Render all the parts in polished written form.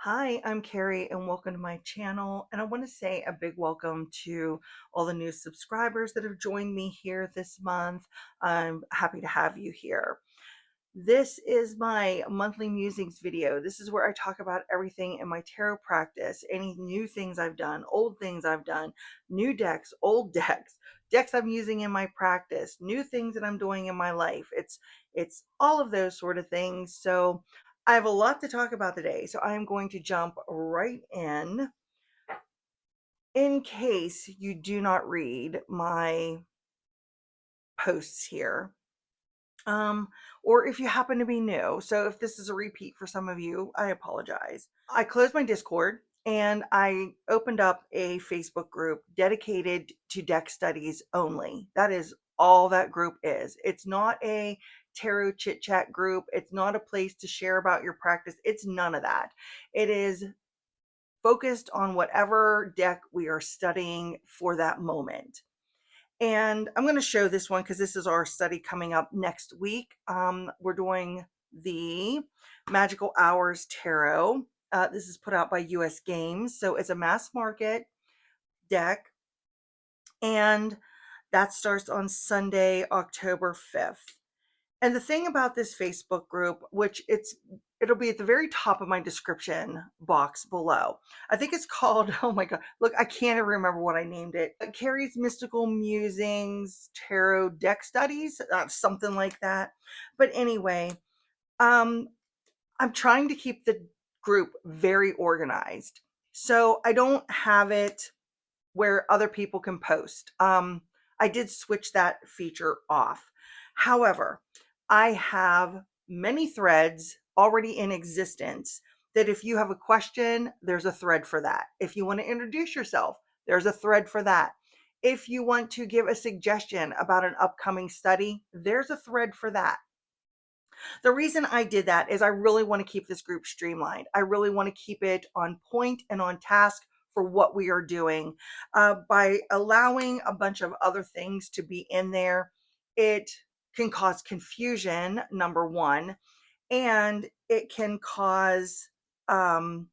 Hi, I'm Carrie and welcome to my channel. And I want to say a big welcome to all the new subscribers that have joined me here this month. I'm happy to have you here. This is my monthly musings video. This is where I talk about everything in my tarot practice, any new things I've done, old things I've done, new decks, old decks, decks I'm using in my practice, new things that I'm doing in my life. It's all of those sort of things. So I have a lot to talk about today. So I am going to jump right in. In case you do not read my posts here, um, or if you happen to be new. So if this is a repeat for some of you, I apologize. I closed my Discord and I opened up a Facebook group dedicated to deck studies only. That is all that group is. It's not a tarot chit chat group. It's not a place to share about your practice. It's none of that. It is focused on whatever deck we are studying for that moment. And I'm going to show this one because this is our study coming up next week. We're doing the Magical Hours Tarot. This is put out by US Games. So it's a mass market deck. And that starts on Sunday, October 5th. And the thing about this Facebook group, which it'll be at the very top of my description box below. I think it's called, oh my God, look, I can't even remember what I named it. Carrie's Mystical Musings Tarot Deck Studies, something like that. But anyway, um, I'm trying to keep the group very organized. So I don't have it where other people can post. I did switch that feature off. However, I have many threads already in existence that if you have a question, there's a thread for that. If you want to introduce yourself, there's a thread for that. If you want to give a suggestion about an upcoming study, there's a thread for that. The reason I did that is I really want to keep this group streamlined. I really want to keep it on point and on task for what we are doing. By allowing a bunch of other things to be in there, it can cause confusion, number one, and um,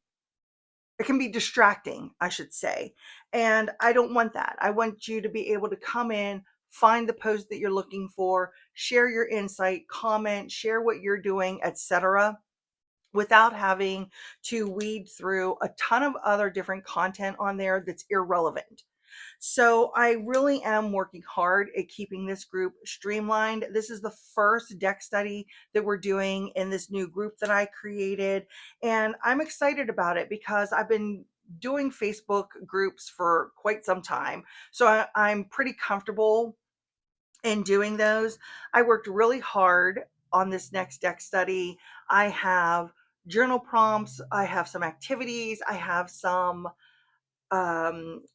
it can be distracting, I should say. And I don't want that. I want you to be able to come in, find the post that you're looking for, share your insight, comment, share what you're doing, etc., without having to weed through a ton of other different content on there that's irrelevant. So I really am working hard at keeping this group streamlined. This is the first deck study that we're doing in this new group that I created. And I'm excited about it because I've been doing Facebook groups for quite some time. So I'm pretty comfortable in doing those. I worked really hard on this next deck study. I have journal prompts, I have some activities, I have some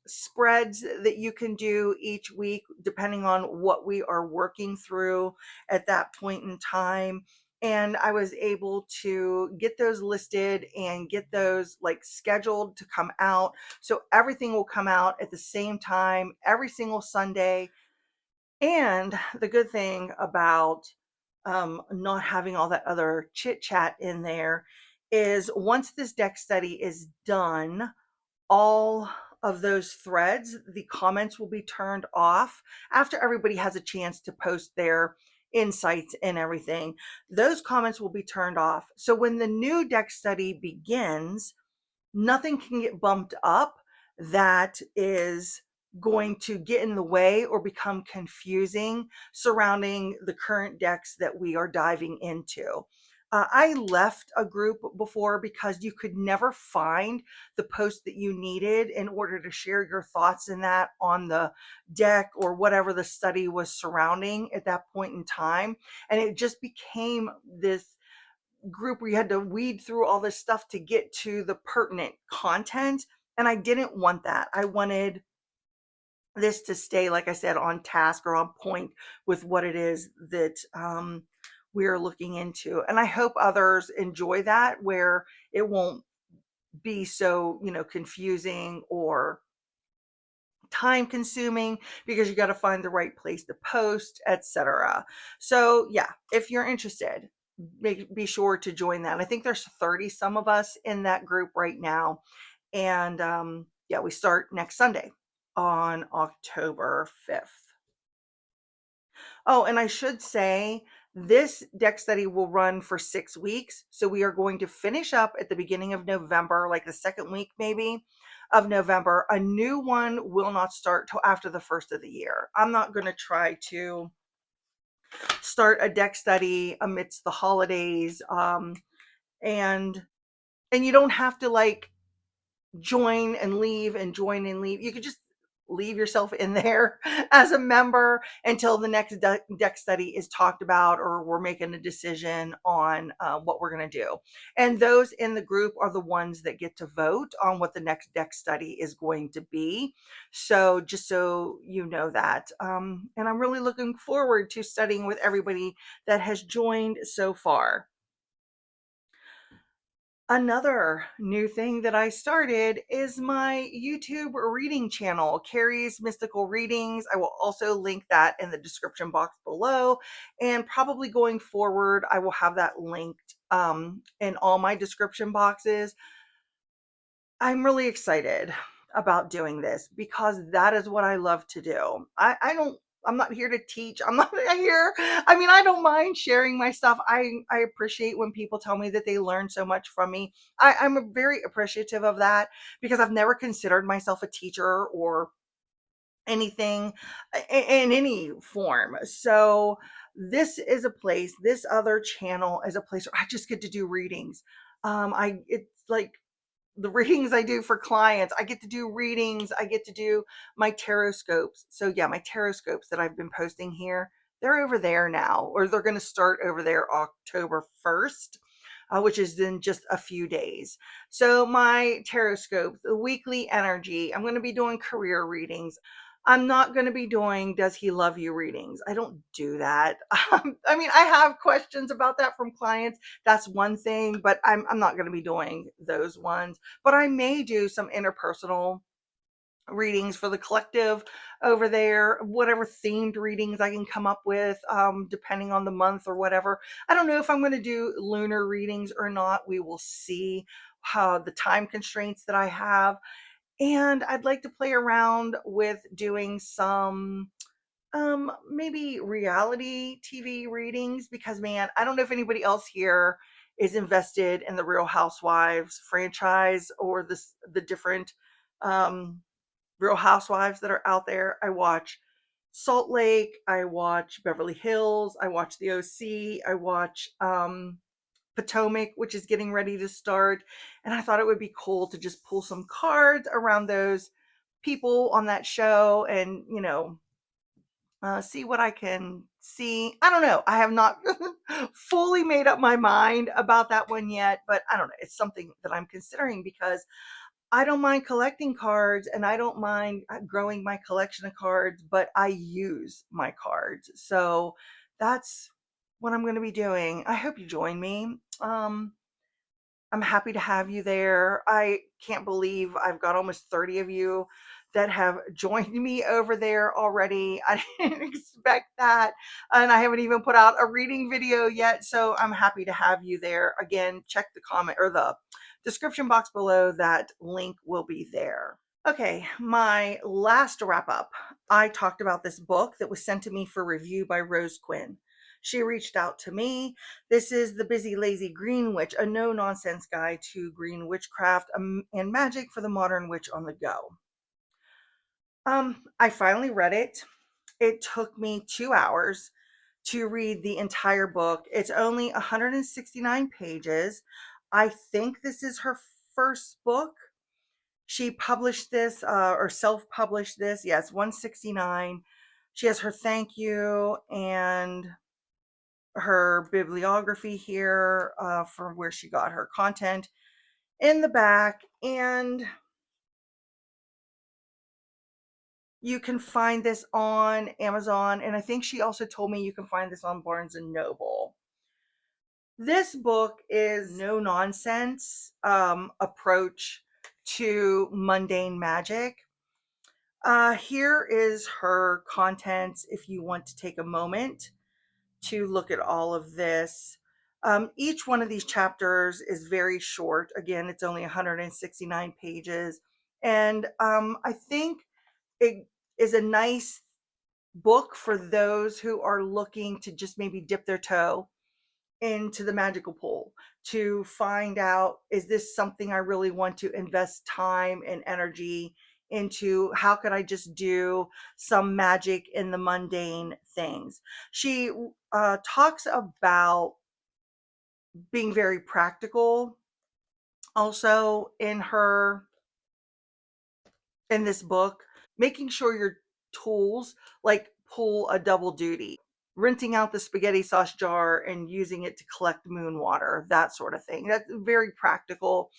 spreads that you can do each week, depending on what we are working through at that point in time. And I was able to get those listed and get those like scheduled to come out. So everything will come out at the same time every single Sunday. And the good thing about not having all that other chit chat in there is once this deck study is done, all of those threads, the comments will be turned off after everybody has a chance to post their insights and everything. Those comments will be turned off. So when the new deck study begins, nothing can get bumped up that is going to get in the way or become confusing surrounding the current decks that we are diving into. I left a group before because you could never find the post that you needed in order to share your thoughts in that on the deck or whatever the study was surrounding at that point in time. And it just became this group where you had to weed through all this stuff to get to the pertinent content. And I didn't want that. I wanted this to stay, like I said, on task or on point with what it is that we're looking into. And I hope others enjoy that, where it won't be so, confusing or time consuming because you got to find the right place to post, etc. So yeah, if you're interested, be sure to join that. I think there's 30 some of us in that group right now. And yeah, we start next Sunday on October 5th. Oh, and I should say this deck study will run for 6 weeks. So we are going to finish up at the beginning of November, like the second week maybe of November. A new one will not start till after the first of the year. I'm not going to try to start a deck study amidst the holidays. And you don't have to like join and leave and join and leave. You could just leave yourself in there as a member until the next deck study is talked about, or we're making a decision on what we're going to do. And those in the group are the ones that get to vote on what the next deck study is going to be. So just so you know that. And I'm really looking forward to studying with everybody that has joined so far. Another new thing that I started is my YouTube reading channel, Carrie's Mystical Readings. I will also link that in the description box below. And probably going forward, I will have that linked in all my description boxes. I'm really excited about doing this because that is what I love to do. I'm not here to teach. I'm not here. I mean, I don't mind sharing my stuff. I appreciate when people tell me that they learn so much from me. I'm very appreciative of that because I've never considered myself a teacher or anything in any form. So this other channel is a place where I just get to do readings. It's like the readings I do for clients. I get to do readings. I get to do my tarot scopes. So yeah, my tarot scopes that I've been posting here, they're over there now, or they're going to start over there October 1st, which is in just a few days. So my tarot scopes, the weekly energy, I'm going to be doing career readings. I'm not going to be doing does he love you readings. I don't do that. I mean, I have questions about that from clients. That's one thing, but I'm not going to be doing those ones. But I may do some interpersonal readings for the collective over there, whatever themed readings I can come up with, depending on the month or whatever. I don't know if I'm going to do lunar readings or not. We will see how the time constraints that I have. And I'd like to play around with doing some maybe reality TV readings because man, I don't know if anybody else here is invested in the Real Housewives franchise or the different um Real Housewives that are out there. I watch Salt Lake, I watch Beverly Hills, I watch the OC, I watch Potomac, which is getting ready to start. And I thought it would be cool to just pull some cards around those people on that show and, see what I can see. I don't know. I have not fully made up my mind about that one yet, but I don't know. It's something that I'm considering because I don't mind collecting cards and I don't mind growing my collection of cards, but I use my cards. So that's what I'm going to be doing. I hope you join me. I'm happy to have you there. I can't believe I've got almost 30 of you that have joined me over there already. I didn't expect that. And I haven't even put out a reading video yet. So I'm happy to have you there. Again, check the comment or the description box below. That link will be there. Okay, my last wrap up. I talked about this book that was sent to me for review by Rose Quinn. She reached out to me. This is The Busy Lazy Green Witch, a no nonsense guide to green witchcraft and magic for the modern witch on the go. I finally read it. It took me 2 hours to read the entire book. It's only 169 pages. I think this is her first book. She published this or self-published this. Yes, 169. She has her thank you and her bibliography here from where she got her content in the back. And you can find this on Amazon. And I think she also told me you can find this on Barnes and Noble. This book is no nonsense approach to mundane magic. Here is her contents if you want to take a moment to look at all of this. Each one of these chapters is very short. Again, it's only 169 pages. And I think it is a nice book for those who are looking to just maybe dip their toe into the magical pool to find out, is this something I really want to invest time and energy into? How could I just do some magic in the mundane things? She talks about being very practical also in this book, making sure your tools like pull a double duty, rinsing out the spaghetti sauce jar and using it to collect moon water, that sort of thing. That's very practical.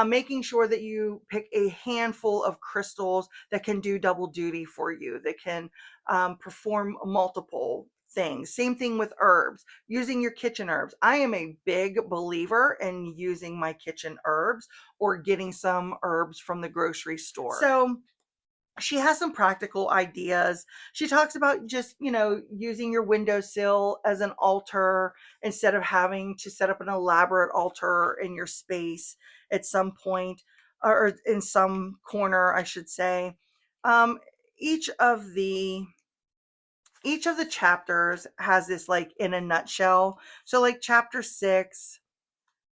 Making sure that you pick a handful of crystals that can do double duty for you, that can perform multiple things. Same thing with herbs, using your kitchen herbs. I am a big believer in using my kitchen herbs or getting some herbs from the grocery store. So she has some practical ideas. She talks about just, using your windowsill as an altar instead of having to set up an elaborate altar in your space at some point, or in some corner, I should say. Um, each of the each of the chapters has this like in a nutshell. So like chapter 6,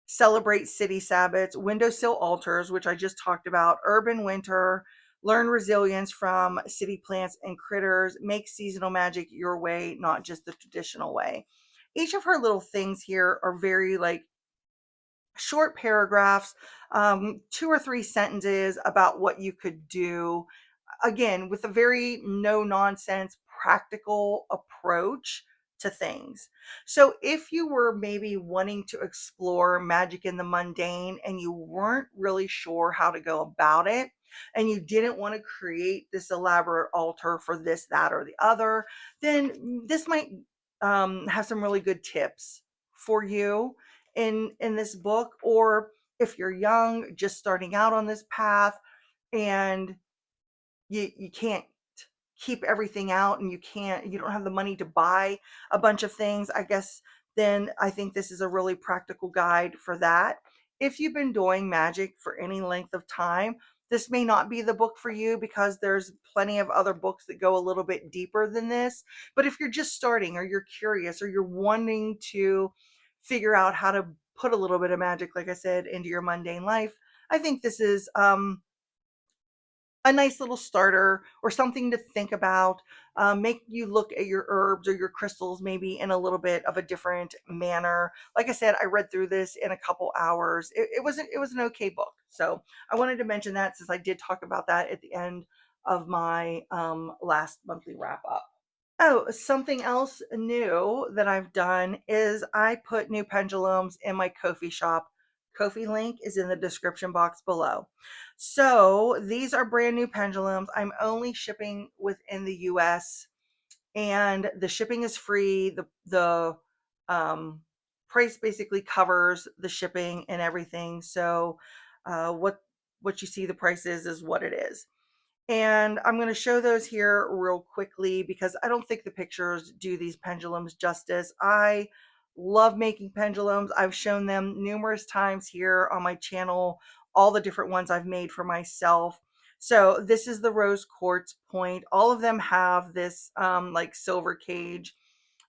celebrate city Sabbats, windowsill altars, which I just talked about, urban winter, learn resilience from city plants and critters, make seasonal magic your way, not just the traditional way. Each of her little things here are very like short paragraphs, 2 or 3 sentences about what you could do, again, with a very no nonsense, practical approach to things. So, if you were maybe wanting to explore magic in the mundane and you weren't really sure how to go about it, and you didn't want to create this elaborate altar for this, that, or the other, then this might have some really good tips for you in this book. Or if you're young, just starting out on this path, and you can't keep everything out, and you don't have the money to buy a bunch of things, I guess, then I think this is a really practical guide for that. If you've been doing magic for any length of time, this may not be the book for you, because there's plenty of other books that go a little bit deeper than this. But if you're just starting, or you're curious, or you're wanting to figure out how to put a little bit of magic, like I said, into your mundane life, I think this is a nice little starter or something to think about. Make you look at your herbs or your crystals maybe in a little bit of a different manner. Like I said, I read through this in a couple hours. It was an okay book. So I wanted to mention that, since I did talk about that at the end of my last monthly wrap up. Oh, something else new that I've done is I put new pendulums in my Ko-fi shop. Ko-fi link is in the description box below. So these are brand new pendulums. I'm only shipping within the US, and the shipping is free. The um, price basically covers the shipping and everything. So what you see the price is what it is. And I'm going to show those here real quickly, because I don't think the pictures do these pendulums justice. I love making pendulums. I've shown them numerous times here on my channel, all the different ones I've made for myself. So this is the rose quartz point. All of them have this like silver cage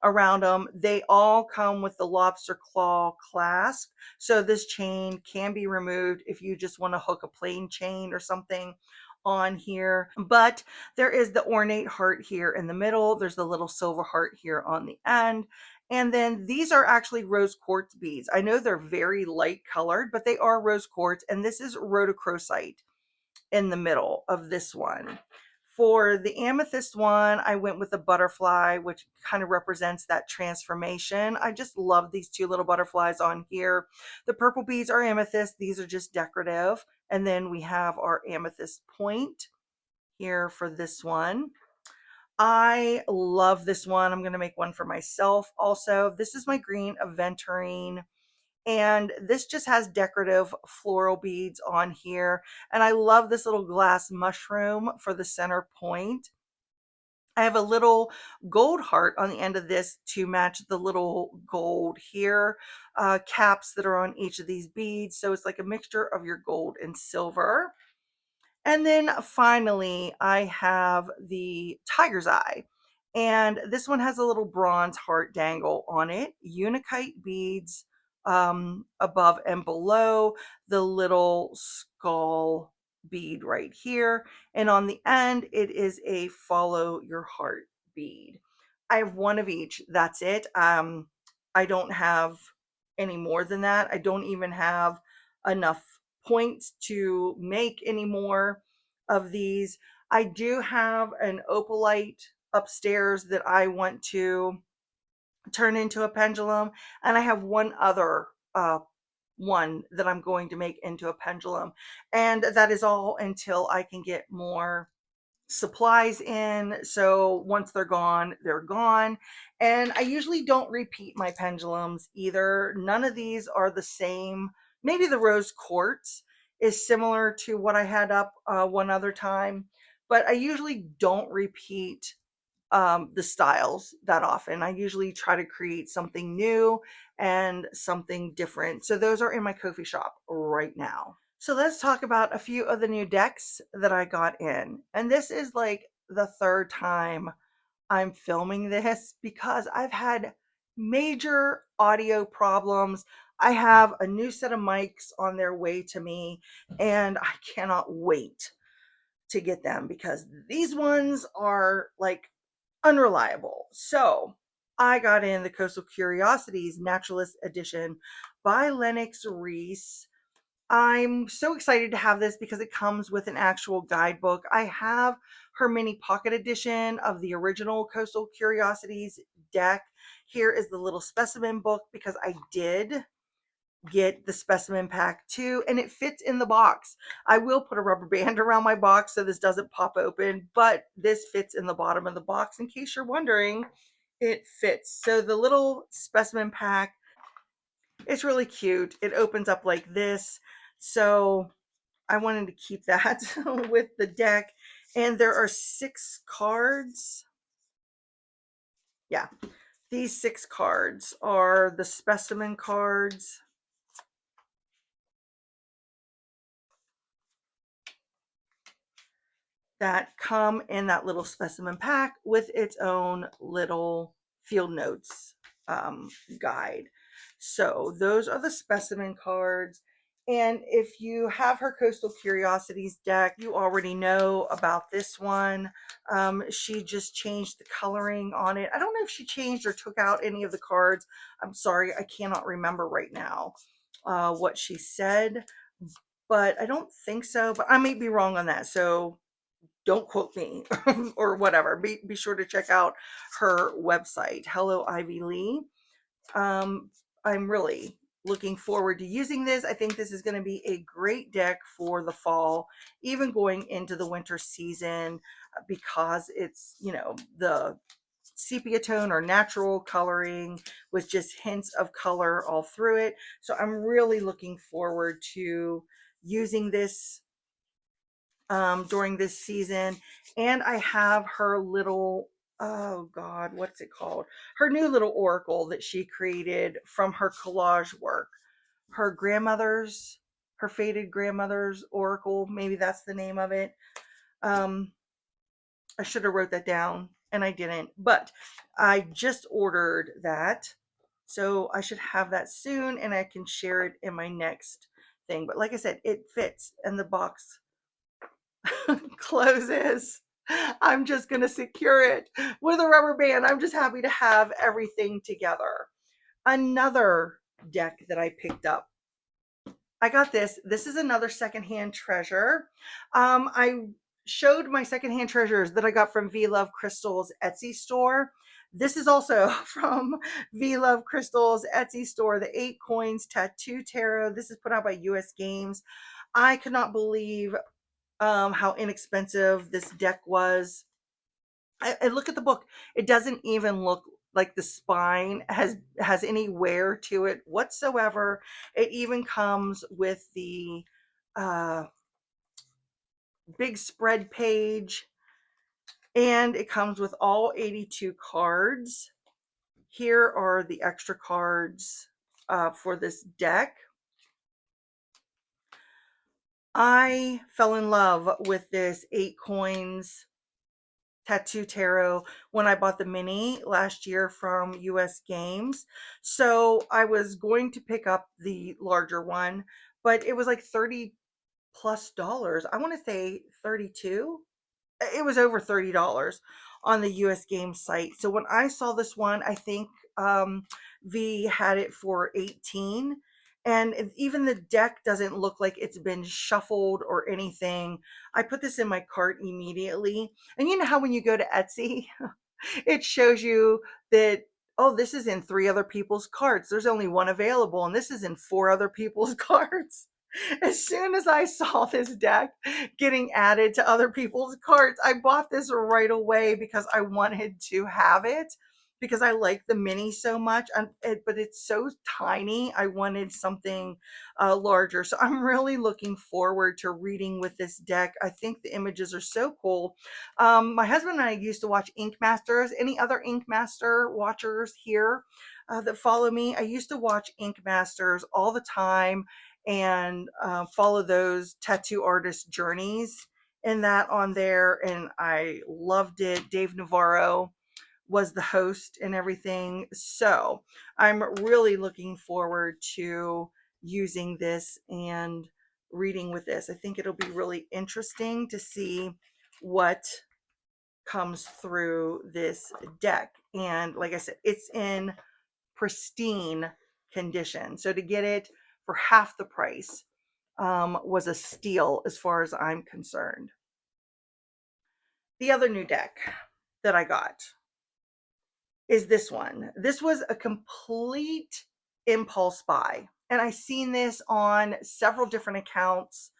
around them. They all come with the lobster claw clasp. So this chain can be removed if you just want to hook a plain chain or something on here. But there is the ornate heart here in the middle. There's the little silver heart here on the end. And then these are actually rose quartz beads. I know they're very light colored, but they are rose quartz. And this is rhodochrosite in the middle of this one. For the amethyst one, I went with the butterfly, which kind of represents that transformation. I just love these 2 little butterflies on here. The purple beads are amethyst. These are just decorative. And then we have our amethyst point here for this one. I love this one. I'm going to make one for myself also. This is my green aventurine, and this just has decorative floral beads on here. And I love this little glass mushroom for the center point. I have a little gold heart on the end of this to match the little gold here, caps that are on each of these beads. So it's like a mixture of your gold and silver. And then finally, I have the tiger's eye. And this one has a little bronze heart dangle on it, unakite beads above and below, the little skull bead right here. And on the end, it is a follow your heart bead. I have one of each. That's it. I don't have any more than that. I don't even have enough points to make any more of these. I do have an opalite upstairs that I want to turn into a pendulum, and I have one other one that I'm going to make into a pendulum, and that is all until I can get more supplies in. So once they're gone, they're gone. And I usually don't repeat my pendulums either. None of these are the same. Maybe the rose quartz is similar to what I had up one other time, but I usually don't repeat the styles that often. I usually try to create something new and something different. So those are in my Ko-fi shop right now. So let's talk about a few of the new decks that I got in. And this is like the third time I'm filming this because I've had major audio problems. I have a new set of mics on their way to me, and I cannot wait to get them because these ones are like unreliable. So I got in the Coastal Curiosities Naturalist Edition by Lennox Reese. I'm so excited to have this because it comes with an actual guidebook. I have her mini pocket edition of the original Coastal Curiosities deck. Here is the little specimen book because I did get the specimen pack too, and it fits in the box. I will put a rubber band around my box so this doesn't pop open, but this fits in the bottom of the box. In case you're wondering, it fits. So the little specimen pack, it's really cute. It opens up like this. So I wanted to keep that with the deck. And there are 6 cards. Yeah, these 6 cards are the specimen cards. That come in that little specimen pack with its own little field notes guide. So those are the specimen cards. And if you have her Coastal Curiosities deck, you already know about this one. She just changed the coloring on it. I don't know if she changed or took out any of the cards. I'm sorry, I cannot remember right now what she said, but I don't think so. But I may be wrong on that. So don't quote me or whatever. Be sure to check out her website. Hello, Ivy Lee. I'm really looking forward to using this. I think this is going to be a great deck for the fall, even going into the winter season, because it's, the sepia tone or natural coloring with just hints of color all through it. So I'm really looking forward to using this during this season. And I have her little, oh God, what's it called? Her new little oracle that she created from her collage work. Her grandmother's, her faded grandmother's oracle. Maybe that's the name of it. I should have wrote that down and I didn't, but I just ordered that. So I should have that soon and I can share it in my next thing. But like I said, it fits and the box closes. I'm just going to secure it with a rubber band. I'm just happy to have everything together. Another deck that I picked up. I got this. This is another secondhand treasure. I showed my secondhand treasures that I got from V Love Crystal's Etsy store. This is also from V Love Crystal's Etsy store, the 8 Coins Tattoo Tarot. This is put out by US Games. I could not believe how inexpensive this deck was. I look at the book. It doesn't even look like the spine has any wear to it whatsoever. It even comes with the big spread page And it comes with all 82 cards. Here are the extra cards for this deck. I fell in love with this 8 coins tattoo tarot when I bought the mini last year from US Games. So I was going to pick up the larger one, but it was like 30 plus dollars. I want to say 32. It was over $30 on the US Games site. So when I saw this one, I think V had it for 18, and even the deck doesn't look like it's been shuffled or anything. I put this in my cart immediately. And you know how when you go to Etsy, it shows you that, oh, this is in 3 other people's carts. There's only one available, and this is in 4 other people's carts. As soon as I saw this deck getting added to other people's carts, I bought this right away because I wanted to have it because I like the mini so much. But it's so tiny. I wanted something larger. So I'm really looking forward to reading with this deck. I think the images are so cool. My husband and I used to watch Ink Masters. Any other Ink Master watchers here that follow me? I used to watch Ink Masters all the time and follow those tattoo artist journeys and that on there. And I loved it. Dave Navarro was the host and everything. So I'm really looking forward to using this and reading with this. I think it'll be really interesting to see what comes through this deck. And like I said, it's in pristine condition. So to get it for half the price was a steal as far as I'm concerned. The other new deck that I got is this one. This was a complete impulse buy. And I seen this on several different accounts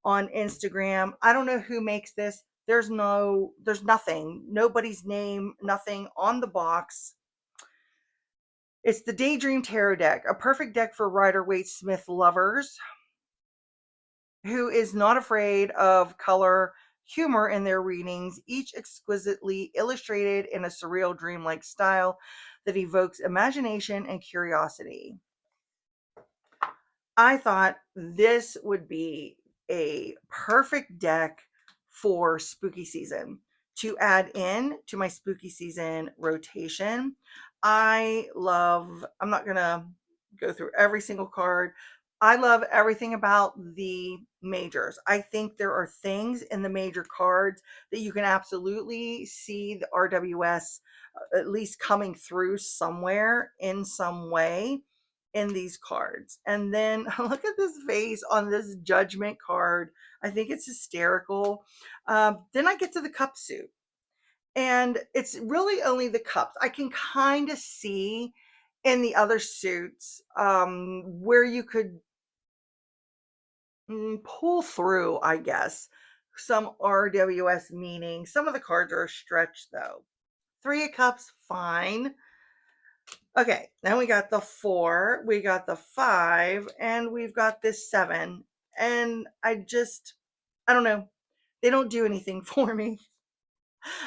on Instagram. I don't know who makes this. There's nothing, nobody's name, nothing on the box. It's the Daydream Tarot deck, a perfect deck for Rider-Waite Smith lovers who is not afraid of color, humor in their readings, each exquisitely illustrated in a surreal dreamlike style that evokes imagination and curiosity. I thought this would be a perfect deck for spooky season to add in to my spooky season rotation. I'm not going to go through every single card. I love everything about the majors. I think there are things in the major cards that you can absolutely see the RWS at least coming through somewhere in some way in these cards. And then look at this face on this Judgment card. I think it's hysterical. Then I get to the cup suit, and it's really only the cups. I can kind of see in the other suits where you could pull through, I guess, some RWS meaning. Some of the cards are a stretch though. 3 of Cups, fine. Okay, then we got the 4, we got the 5, and we've got this 7. And I don't know. They don't do anything for me.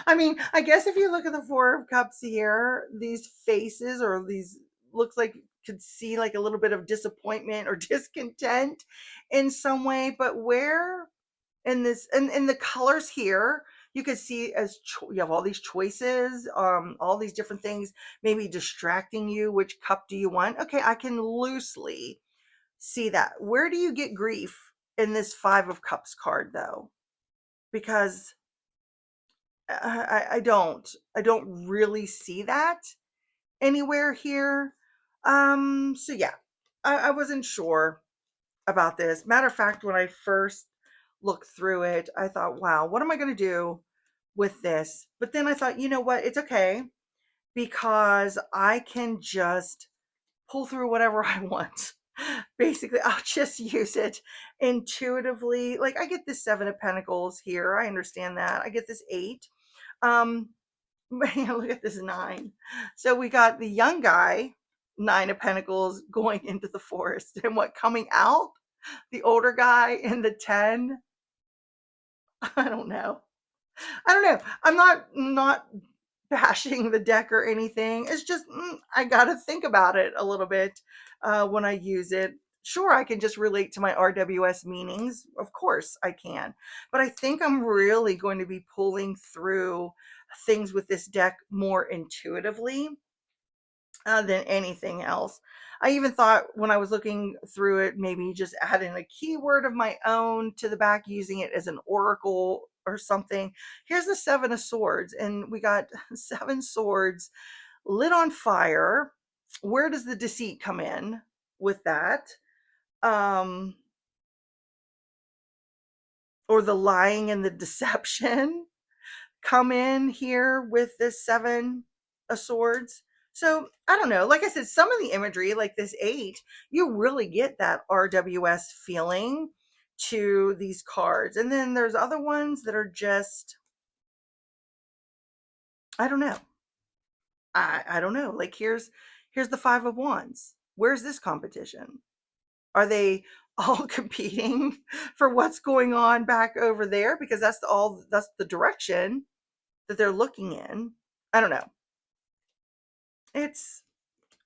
I mean, I guess if you look at the 4 of Cups here, these faces or these looks like could see like a little bit of disappointment or discontent in some way, but where in this and in the colors here, you could see you have all these choices, all these different things maybe distracting you. Which cup do you want? Okay, I can loosely see that. Where do you get grief in this 5 of Cups card though? Because I don't really see that anywhere here. So yeah, I wasn't sure about this. Matter of fact, when I first looked through it, I thought, wow, what am I going to do with this? But then I thought, you know what? It's okay because I can just pull through whatever I want. Basically, I'll just use it intuitively. Like I get this 7 of Pentacles here. I understand that. I get this 8. Um, look at this 9. So we got the young guy, 9 of Pentacles, going into the forest, and what coming out? The older guy in the 10. I don't know. I don't know. I'm not bashing the deck or anything. It's just I got to think about it a little bit when I use it. Sure, I can just relate to my RWS meanings. Of course, I can. But I think I'm really going to be pulling through things with this deck more intuitively than anything else. I even thought when I was looking through it, maybe just adding a keyword of my own to the back, using it as an oracle or something. Here's the Seven of Swords, and we got seven swords lit on fire. Where does the deceit come in with that? Um, or the lying and the deception come in here with this seven of swords. So I don't know. Like I said, some of the imagery, like this eight, you really get that RWS feeling to these cards. And then there's other ones that are just, I don't know. I don't know. Like here's the Five of Wands. Where's this competition? Are they all competing for what's going on back over there? Because that's the direction that they're looking in. I don't know. It's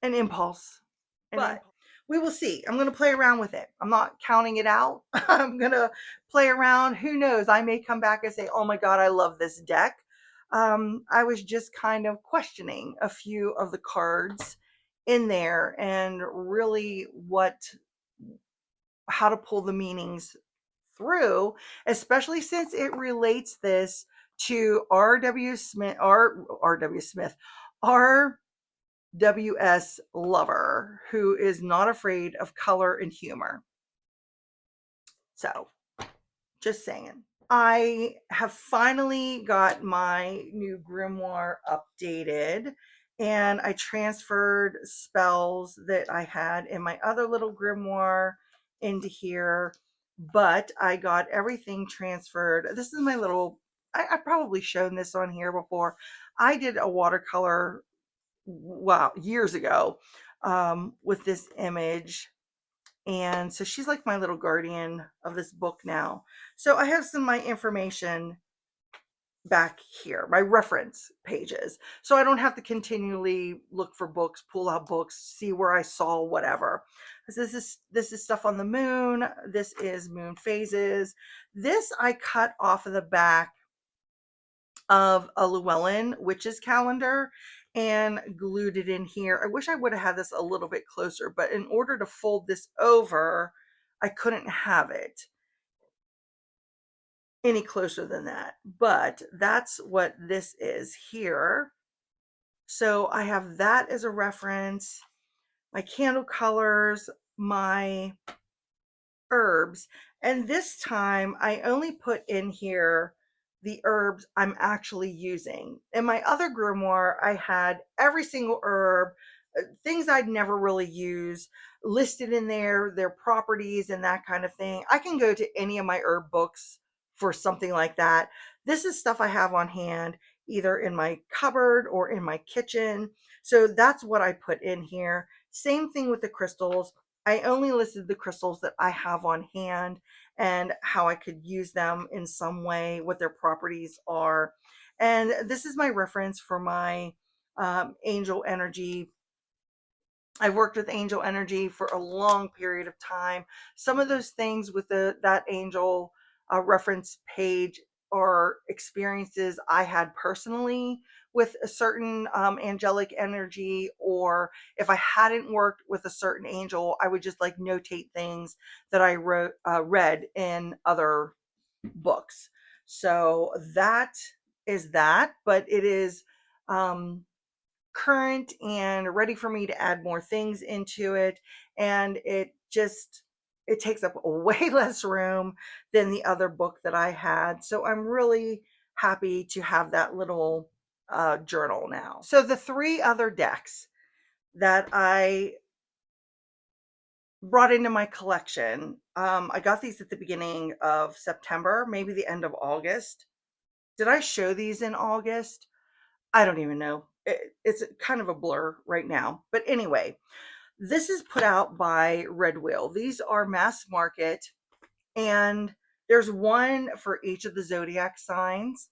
an impulse, but we will see. I'm going to play around with it. I'm not counting it out. I'm going to play around. Who knows? I may come back and say, oh my God, I love this deck. I was just kind of questioning a few of the cards in there and really how to pull the meanings through, especially since it relates this to R.W. Smith, R.W. Smith, R.W.S. Lover, who is not afraid of color and humor. So, just saying. I have finally got my new grimoire updated, and I transferred spells that I had in my other little grimoire into here, but I got everything transferred. This is my little, I've probably shown this on here before. I did a watercolor, wow, years ago, with this image, and so she's like my little guardian of this book now. So I have some of my information back here, my reference pages. So I don't have to continually look for books, pull out books, see where I saw whatever. This is stuff on the moon. This is moon phases. This I cut off of the back of a Llewellyn witch's calendar and glued it in here. I wish I would have had this a little bit closer, but in order to fold this over, I couldn't have it any closer than that. But that's what this is here. So I have that as a reference, my candle colors, my herbs. And this time I only put in here the herbs I'm actually using. In my other grimoire, I had every single herb, things I'd never really use, listed in there, their properties and that kind of thing. I can go to any of my herb books for something like that. This is stuff I have on hand, either in my cupboard or in my kitchen. So that's what I put in here. Same thing with the crystals. I only listed the crystals that I have on hand and how I could use them in some way, what their properties are. And this is my reference for my angel energy. I've worked with angel energy for a long period of time. Some of those things with that angel reference page are experiences I had personally with a certain angelic energy, or if I hadn't worked with a certain angel, I would just like notate things that I read in other books. So that is that, but it is current and ready for me to add more things into it, and it takes up way less room than the other book that I had. So I'm really happy to have that little journal now. So the three other decks that I brought into my collection, I got these at the beginning of September, maybe the end of August. Did I show these in August? I don't even know. It's kind of a blur right now. But anyway, this is put out by Red Wheel. These are mass market, and there's one for each of the zodiac signs.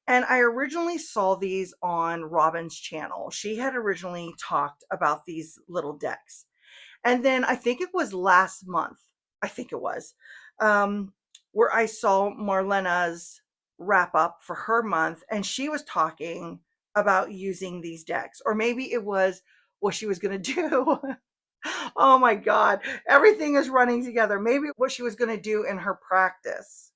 And I originally saw these on Robin's channel. She had originally talked about these little decks. And then I think it was last month, I think it was, where I saw Marlena's wrap up for her month, and she was talking about using these decks, or maybe it was what she was going to do. Oh my God, everything is running together. Maybe what she was going to do in her practice.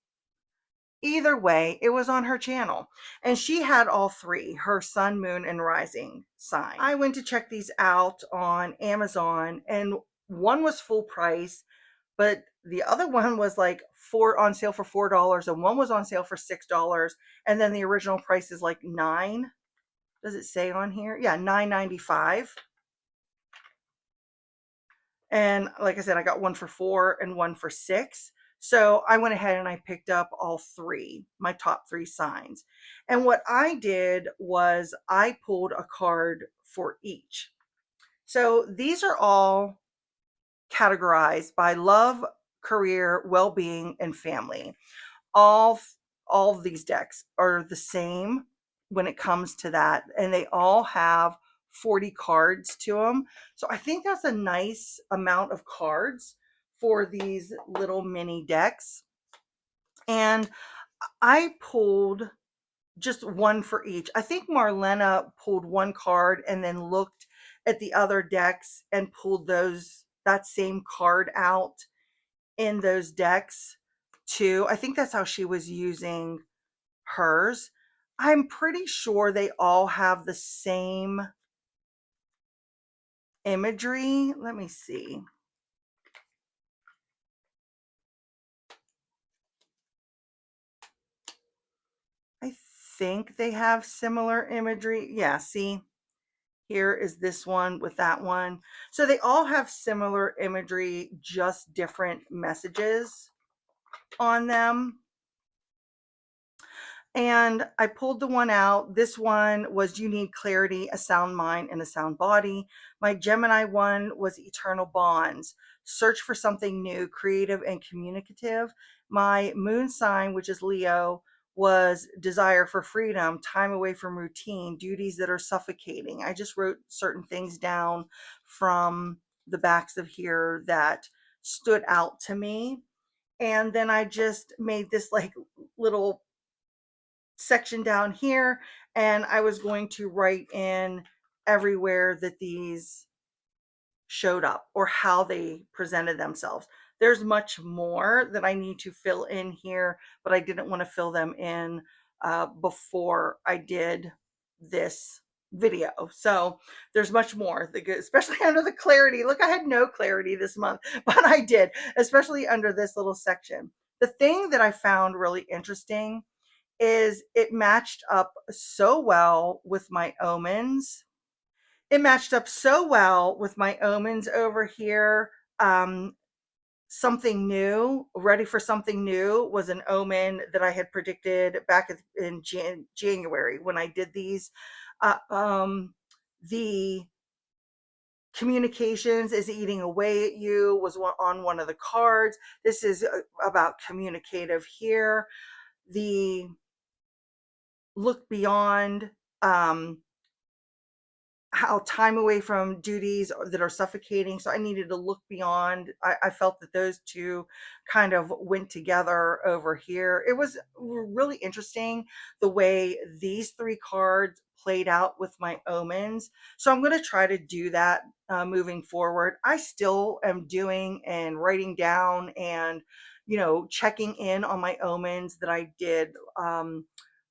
Either way, it was on her channel. And she had all three, her sun, moon, and rising sign. I went to check these out on Amazon, and one was full price, but the other one was like four on sale for $4, and one was on sale for $6. And then the original price is like nine. Does it say on here? Yeah, $9.95. And like I said, I got one for 4 and one for 6. So I went ahead and I picked up all three, my top three signs. And what I did was I pulled a card for each. So these are all categorized by love, career, well-being, and family. All all of these decks are the same when it comes to that, and they all have 40 cards to them. So I think that's a nice amount of cards for these little mini decks. And I pulled just one for each. I think Marlena pulled one card and then looked at the other decks and pulled those that same card out in those decks too. I think that's how she was using hers. I'm pretty sure they all have the same imagery. Let me see. I think they have similar imagery. Yeah, see, here is this one with that one. So they all have similar imagery, just different messages on them. And I pulled the one out. This one was you need clarity, a sound mind, and a sound body. My Gemini one was eternal bonds, search for something new, creative and communicative. My moon sign, which is Leo, was desire for freedom, time away from routine, duties that are suffocating. I just wrote certain things down from the backs of here that stood out to me. And then I just made this like little section down here, and I was going to write in everywhere that these showed up or how they presented themselves. There's much more that I need to fill in here, but I didn't want to fill them in before I did this video. So there's much more, especially under the clarity. Look, I had no clarity this month, but I did, especially under this little section. The thing that I found really interesting is it matched up so well with my omens. It matched up so well with my omens over here. Something new, ready for something new, was an omen that I had predicted back in January when I did these. The communications is eating away at you was on one of the cards. This is about communicative here. The look beyond, um, how time away from duties that are suffocating. So I needed to look beyond. I felt that those two kind of went together over here. It was really interesting the way these three cards played out with my omens. So I'm going to try to do that moving forward. I still am doing and writing down and, checking in on my omens that I did.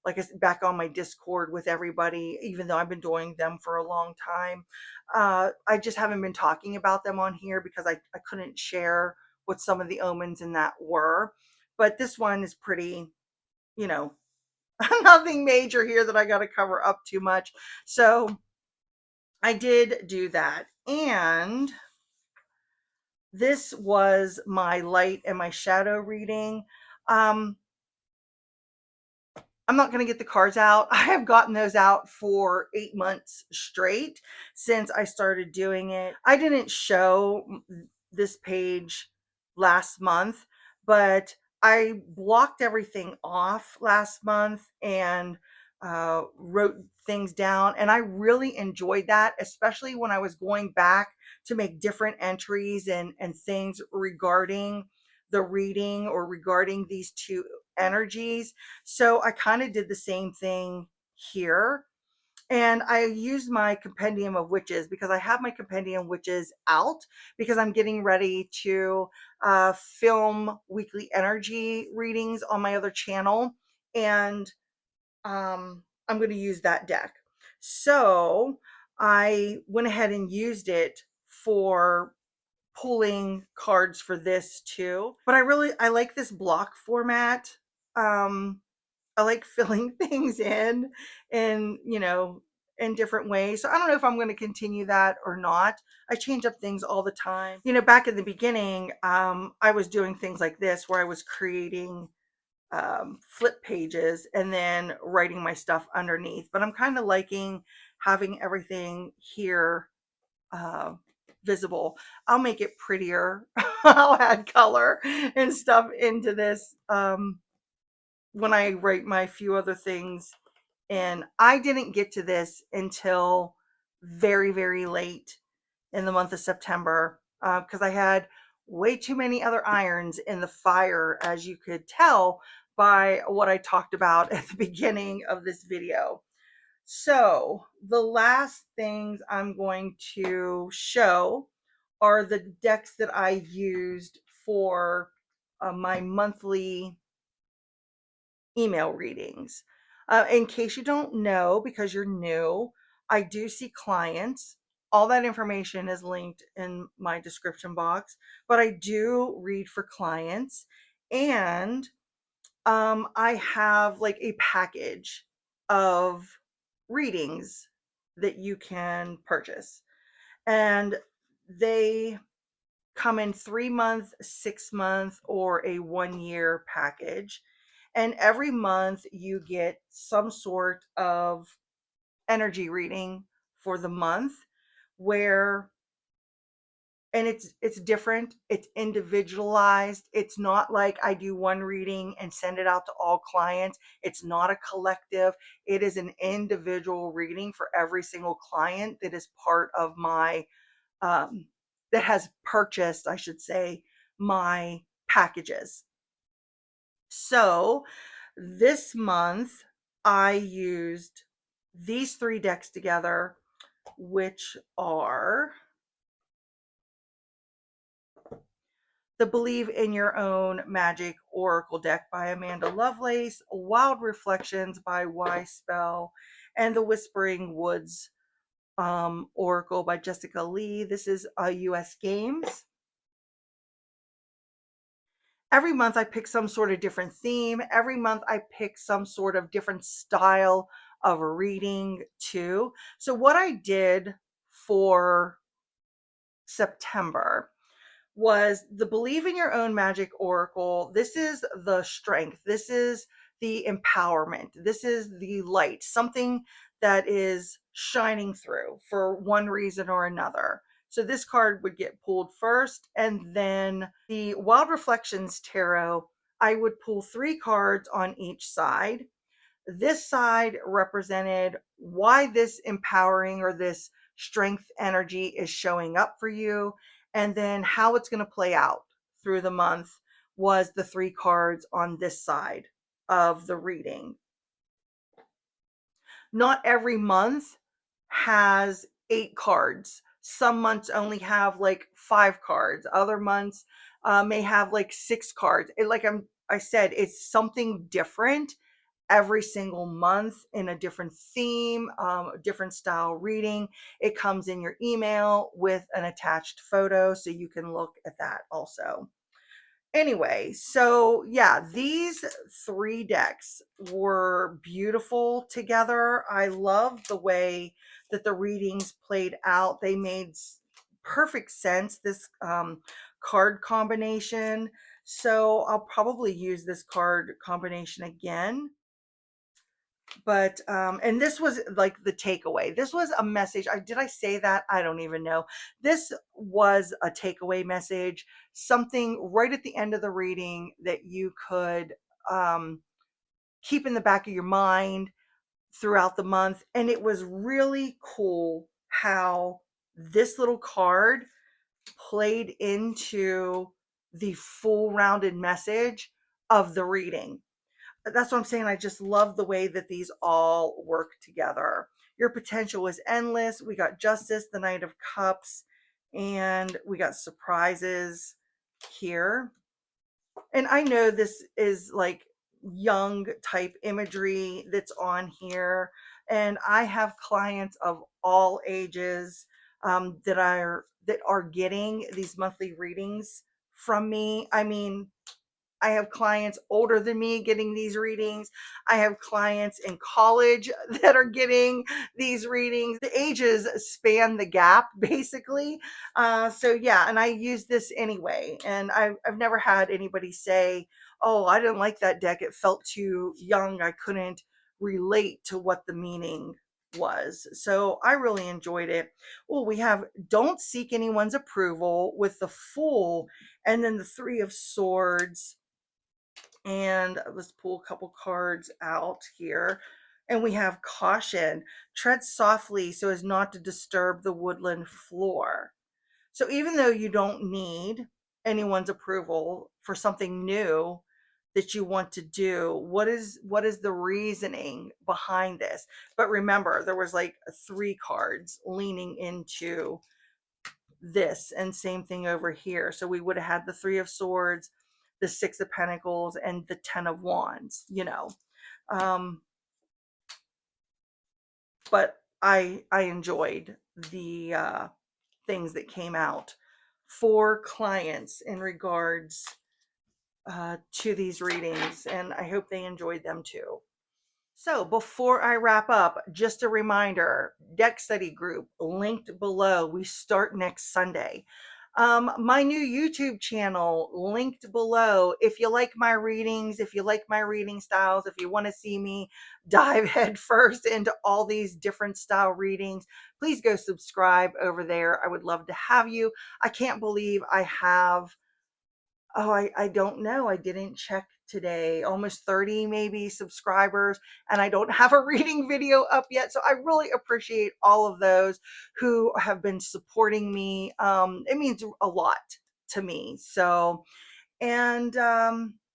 Like I said, back on my Discord with everybody, even though I've been doing them for a long time. I just haven't been talking about them on here because I couldn't share what some of the omens in that were. But this one is pretty, you know, nothing major here that I got to cover up too much. So I did do that. And this was my light and my shadow reading. Um, I'm not going to get the cards out. I have gotten those out for 8 months straight since I started doing it. I didn't show this page last month, but I blocked everything off last month and wrote things down, and I really enjoyed that, especially when I was going back to make different entries and things regarding the reading or regarding these two energies. So I kind of did the same thing here. And I used my compendium of witches because I have my compendium witches out because I'm getting ready to film weekly energy readings on my other channel. And I'm going to use that deck. So I went ahead and used it for pulling cards for this too. But I like this block format. Um, I like filling things in, in different ways. So I don't know if I'm going to continue that or not. I change up things all the time. Back in the beginning, I was doing things like this where I was creating flip pages and then writing my stuff underneath. But I'm kind of liking having everything here uh, visible. I'll make it prettier. I'll add color and stuff into this when I write my few other things. And I didn't get to this until very, very late in the month of September because I had way too many other irons in the fire, as you could tell by what I talked about at the beginning of this video. So the last things I'm going to show are the decks that I used for my monthly email readings. In case you don't know, because you're new, I do see clients. All that information is linked in my description box, but I do read for clients. And I have like a package of readings that you can purchase. And they come in 3 month, 6 month, or a 1 year package. And every month you get some sort of energy reading for the month where and it's different, it's individualized. It's not like I do one reading and send it out to all clients. It's not a collective. It is an individual reading for every single client that is part of my um that has purchased, I should say, my packages. So this month I used these three decks together, which are the Believe in Your Own Magic Oracle deck by Amanda Lovelace, Wild Reflections by Y Spell, and the Whispering Woods Oracle by Jessica Lee. This is a US Games. Every month I pick some sort of different theme. Every month I pick some sort of different style of reading too. So what I did for September was the Believe in Your Own Magic Oracle. This is the strength. This is the empowerment. This is the light, something that is shining through for one reason or another. So this card would get pulled first. And then the Wild Reflections Tarot, I would pull 3 cards on each side. This side represented why this empowering or this strength energy is showing up for you, and then how it's going to play out through the month was the 3 cards on this side of the reading. Not every month has 8 cards. Some months only have like 5 cards. Other months may have like 6 cards. I said, it's something different every single month in a different theme, different style reading. It comes in your email with an attached photo, so you can look at that also. Anyway, so yeah, these 3 decks were beautiful together. I love the way that the readings played out. They made perfect sense, this card combination. So I'll probably use this card combination again. But and this was like the takeaway. This was a message. Did I say that? I don't even know. This was a takeaway message, something right at the end of the reading that you could keep in the back of your mind. throughout the month. And it was really cool how this little card played into the full rounded message of the reading. That's what I'm saying. I just love the way that these all work together. Your potential is endless. We got Justice, the Knight of Cups, and we got surprises here. And I know this is like young type imagery that's on here. And I have clients of all ages that are getting these monthly readings from me. I mean, I have clients older than me getting these readings. I have clients in college that are getting these readings. The ages span the gap, basically. So yeah, and I use this anyway. And I've never had anybody say, "Oh, I didn't like that deck. It felt too young. I couldn't relate to what the meaning was." So I really enjoyed it. Well, we have "Don't Seek Anyone's Approval" with the Fool, and then the Three of Swords. And let's pull a couple cards out here. And we have "Caution, tread softly so as not to disturb the woodland floor." So even though you don't need anyone's approval for something new that you want to do, what is the reasoning behind this? But remember, there was like three cards leaning into this, and same thing over here. So we would have had the Three of Swords, the Six of Pentacles, and the Ten of Wands. Um, but I enjoyed the things that came out for clients in regards to these readings, and I hope they enjoyed them too. So before I wrap up, just a reminder, deck study group linked below. We start next Sunday. My new YouTube channel linked below. If you like my readings, if you like my reading styles, if you want to see me dive head first into all these different style readings, please go subscribe over there. I would love to have you. I can't believe I have, oh, I don't know. I didn't check today. Almost 30 maybe subscribers, and I don't have a reading video up yet. So I really appreciate all of those who have been supporting me. It means a lot to me. So, and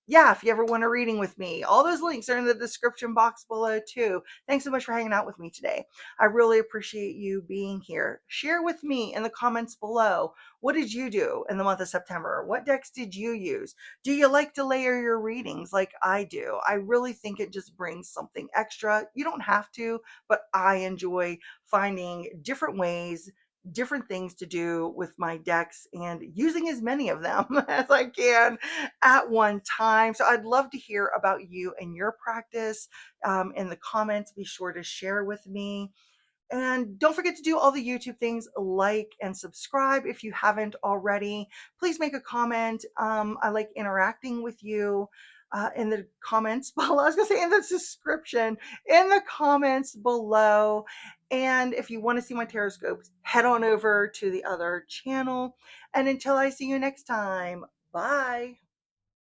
yeah, if you ever want a reading with me, all those links are in the description box below too. Thanks so much for hanging out with me today. I really appreciate you being here. Share with me in the comments below. What did you do in the month of September? What decks did you use? Do you like to layer your readings like I do? I really think it just brings something extra. You don't have to, but I enjoy finding different ways, different things to do with my decks, and using as many of them as I can at one time. So I'd love to hear about you and your practice in the comments. Be sure to share with me. And don't forget to do all the YouTube things, like and subscribe if you haven't already. Please make a comment. I like interacting with you in the comments below. I was going to say in the description, in the comments below. And if you want to see my tarot scopes, head on over to the other channel. And until I see you next time, bye.